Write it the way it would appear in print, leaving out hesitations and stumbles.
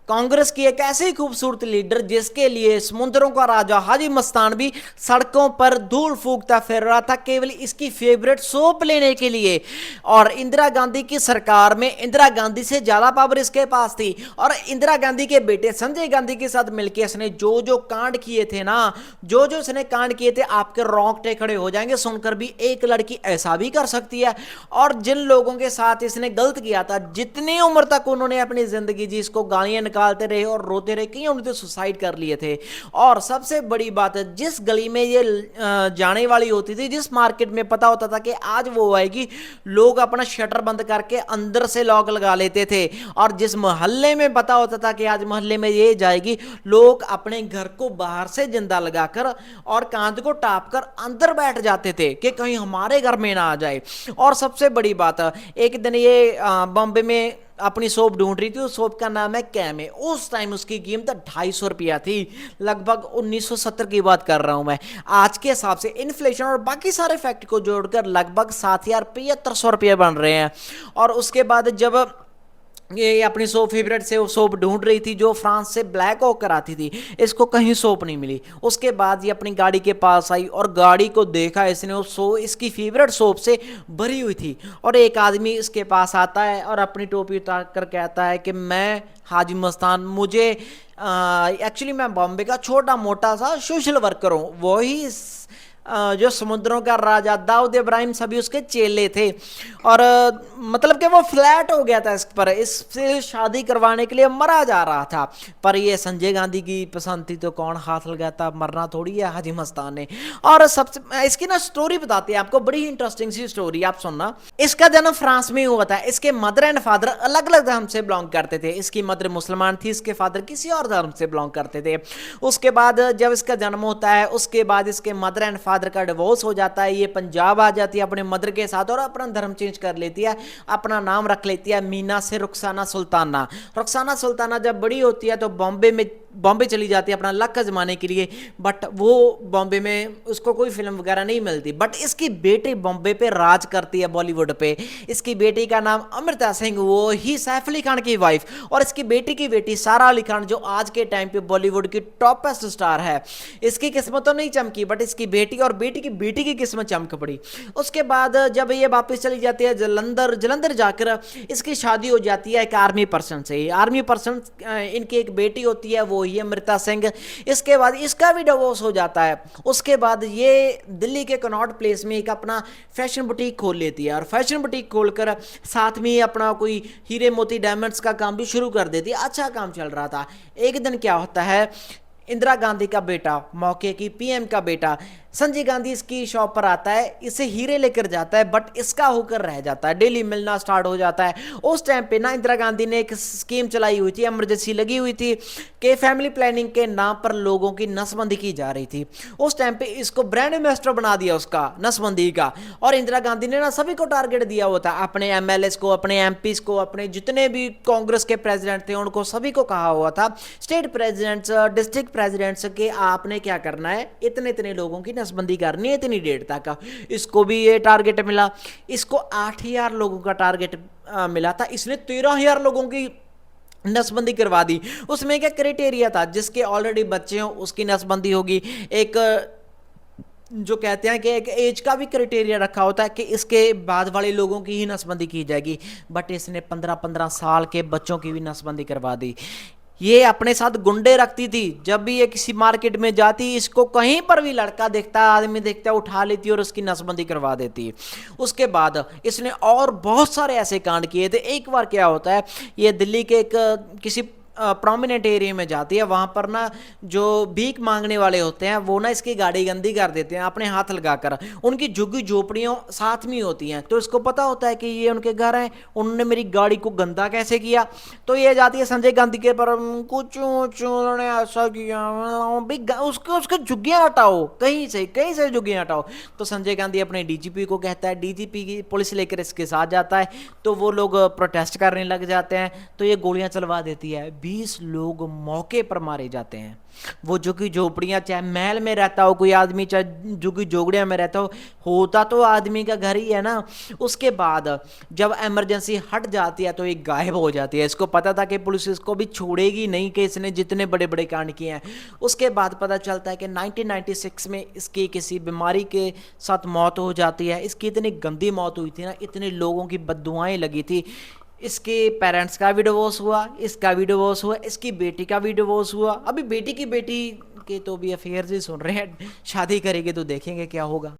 कांग्रेस की एक ऐसी खूबसूरत लीडर जिसके लिए समुद्रों का राजा हाजी मस्तान भी सड़कों पर धूल फूकता फिर रहा था केवल इसकी फेवरेट सोप लेने के लिए। और इंदिरा गांधी की सरकार में इंदिरा गांधी से ज्यादा पावर इसके पास थी। और इंदिरा गांधी के बेटे संजय गांधी के साथ मिलकर इसने जो जो कांड किए थे ना, जो जो इसने कांड किए थे, आपके रोंगटे खड़े हो जाएंगे सुनकर भी। एक लड़की ऐसा भी कर सकती है। और जिन लोगों के साथ इसने गलत किया था, जितनी उम्र तक उन्होंने अपनी जिंदगी जी, इसको गालियां निकालते रहे और रोते रहे, कई उन्होंने सुसाइड कर लिए थे। और सबसे बड़ी बात है, जिस गली में ये जाने वाली होती थी, जिस मार्केट में पता होता था कि आज वो आएगी, लोग अपना शटर बंद करके अंदर से लॉक लगा लेते थे। और जिस मोहल्ले में पता होता था कि आज मोहल्ले में ये जाएगी, लोग अपने घर को बाहर से जिंदा लगाकर और कांच को टाप कर अंदर बैठ जाते थे कि कहीं हमारे घर में ना आ जाए। और सबसे बड़ी बात, एक दिन ये बॉम्बे में अपनी सोप ढूंढ रही थी। उस सोप का नाम है कैमे। उस टाइम उसकी कीमत 250 रुपया थी। लगभग 1970 की बात कर रहा हूं मैं। आज के हिसाब से इन्फ्लेशन और बाकी सारे फैक्ट को जोड़कर लगभग 7,7500 रुपये बन रहे हैं। और उसके बाद जब ये अपनी सोप फेवरेट से वो सोप ढूंढ रही थी जो फ्रांस से ब्लैक होकर आती थी, इसको कहीं सोप नहीं मिली। उसके बाद ये अपनी गाड़ी के पास आई और गाड़ी को देखा इसने, वो इसकी फेवरेट सोप से भरी हुई थी। और एक आदमी इसके पास आता है और अपनी टोपी उतार कर कहता है कि मैं हाजी मस्तान, मुझे एक्चुअली मैं बॉम्बे का छोटा मोटा सा सोशल वर्कर हूँ। वही जो समुद्रों का राजा दाऊद इब्राहिम सभी उसके चेले थे। और मतलब कि वो फ्लैट हो गया था इस पर, इससे शादी करवाने के लिए मरा जा रहा था। पर ये संजय गांधी की पसंद थी तो कौन हाथ लगाता, मरना थोड़ी है हाजी मस्तान ने। और सबसे इसकी ना स्टोरी बताती है आपको, बड़ी इंटरेस्टिंग सी स्टोरी, आप सुनना। इसका जन्म फ्रांस में हुआ था। इसके मदर एंड फादर अलग अलग धर्म से बिलोंग करते थे। इसकी मदर मुसलमान थी, इसके फादर किसी और धर्म से बिलोंग करते थे। उसके बाद जब इसका जन्म होता है, उसके बाद इसके मदर एंड फादर का डिवोर्स हो जाता है। ये पंजाब आ जाती है अपने मदर के साथ और अपना धर्म चेंज कर लेती है। अपना नाम रख लेती है मीना से रुखसाना सुल्ताना। रुखसाना सुल्ताना जब बड़ी होती है तो बॉम्बे चली जाती है अपना लक आजमाने के लिए। बट वो बॉम्बे में उसको कोई फिल्म वगैरह नहीं मिलती। बट इसकी बेटी बॉम्बे पे राज करती है, बॉलीवुड पे। इसकी बेटी का नाम अमृता सिंह, वो ही सैफ अली खान की वाइफ। और इसकी बेटी की बेटी सारा अली खान, जो आज के टाइम पे बॉलीवुड की टॉपेस्ट स्टार है। इसकी किस्मत तो नहीं चमकी, बट इसकी बेटी और बेटी की किस्मत चमक पड़ी। उसके बाद जब ये वापस चली जाती है जलंधर जाकर इसकी शादी हो जाती है एक आर्मी पर्सन से। आर्मी पर्सन इनकी एक बेटी होती है, वो ही अमृता सिंह। इसके बाद इसका भी डिवोर्स हो जाता है। उसके बाद ये दिल्ली के कनॉट प्लेस में एक अपना फैशन बुटीक खोल लेती है। और फैशन बुटीक खोलकर साथ में अपना कोई हीरे मोती डायमंड्स का काम भी शुरू कर देती है। अच्छा काम चल रहा था। एक दिन क्या होता है, इंदिरा गांधी का बेटा, मौके की पीएम का बेटा संजय गांधी इसकी शॉप पर आता है, इसे हीरे लेकर जाता है। बट इसका होकर रह जाता है, डेली मिलना स्टार्ट हो जाता है। उस टाइम पे ना इंदिरा गांधी ने एक स्कीम चलाई हुई थी, इमरजेंसी लगी हुई थी कि फैमिली प्लानिंग के नाम पर लोगों की नसबंदी की जा रही थी। उस टाइम पे इसको ब्रांड एम्बेसडर बना दिया उसका, नसबंदी का। और इंदिरा गांधी ने ना सभी को टारगेट दिया हुआ था, अपने एमएलए को, अपने एमपीज को, अपने जितने भी कांग्रेस के प्रेसिडेंट थे उनको सभी को कहा हुआ था, स्टेट प्रेसिडेंट्स, डिस्ट्रिक्ट प्रेसिडेंट्स, के आपने क्या करना है, इतने इतने लोगों की नसबंदी करनी है इतनी डेट तक। इसको भी ये टारगेट मिला। इसको 8,000 लोगों का टारगेट मिला था, इसने 13,000 लोगों की नसबंदी करवा दी। उसमें क्या क्राइटेरिया था, जिसके ऑलरेडी बच्चे हों उसकी नसबंदी होगी। एक जो कहते हैं कि एक एज का भी क्राइटेरिया रखा होता है कि इसके बाद वाले लोगों की ही नसबंदी की जाएगी। बट इसने 15-15 साल के बच्चों की भी नसबंदी करवा दी। ये अपने साथ गुंडे रखती थी। जब भी ये किसी मार्केट में जाती, इसको कहीं पर भी लड़का देखता, आदमी देखता, उठा लेती और उसकी नसबंदी करवा देती। उसके बाद इसने और बहुत सारे ऐसे कांड किए थे। एक बार क्या होता है, ये दिल्ली के एक किसी प्रोमिनेंट एरिया में जाती है। वहां पर ना जो भीख मांगने वाले होते हैं वो ना इसकी गाड़ी गंदी कर देते हैं अपने हाथ लगाकर। उनकी झुग्गी झोपड़ियों साथ में होती हैं, तो इसको पता होता है कि ये उनके घर हैं, उन्होंने मेरी गाड़ी को गंदा कैसे किया। तो ये जाती है संजय गांधी के पर, कुछ उन्होंने ऐसा किया, उसके झुग्गियां हटाओ, कहीं से झुग्गियां हटाओ। तो संजय गांधी अपने डीजीपी को कहता है, डीजीपी की पुलिस लेकर इसके साथ जाता है। तो वो लोग प्रोटेस्ट करने लग जाते हैं, तो ये गोलियां चलवा देती है। 20 लोग मौके पर मारे जाते हैं। वो झुग्गी झोपड़ियाँ, चाहे महल में रहता हो कोई आदमी, चाहे झुग्गी झोपड़ियाँ में रहता हो, होता तो आदमी का घर ही है ना। उसके बाद जब इमरजेंसी हट जाती है तो ये गायब हो जाती है। इसको पता था कि पुलिस इसको भी छोड़ेगी नहीं, कि इसने जितने बड़े बड़े कांड किए हैं। उसके बाद पता चलता है कि 1996 में इसकी किसी बीमारी के साथ मौत हो जाती है। इसकी इतनी गंदी मौत हुई थी ना, इतने लोगों की बददुआएं लगी थी। इसके पेरेंट्स का भी डिवोर्स हुआ, इसका भी डिवोर्स हुआ, इसकी बेटी का भी डिवोर्स हुआ। अभी बेटी के तो भी अफेयर्स ही सुन रहे हैं, शादी करेगी तो देखेंगे क्या होगा।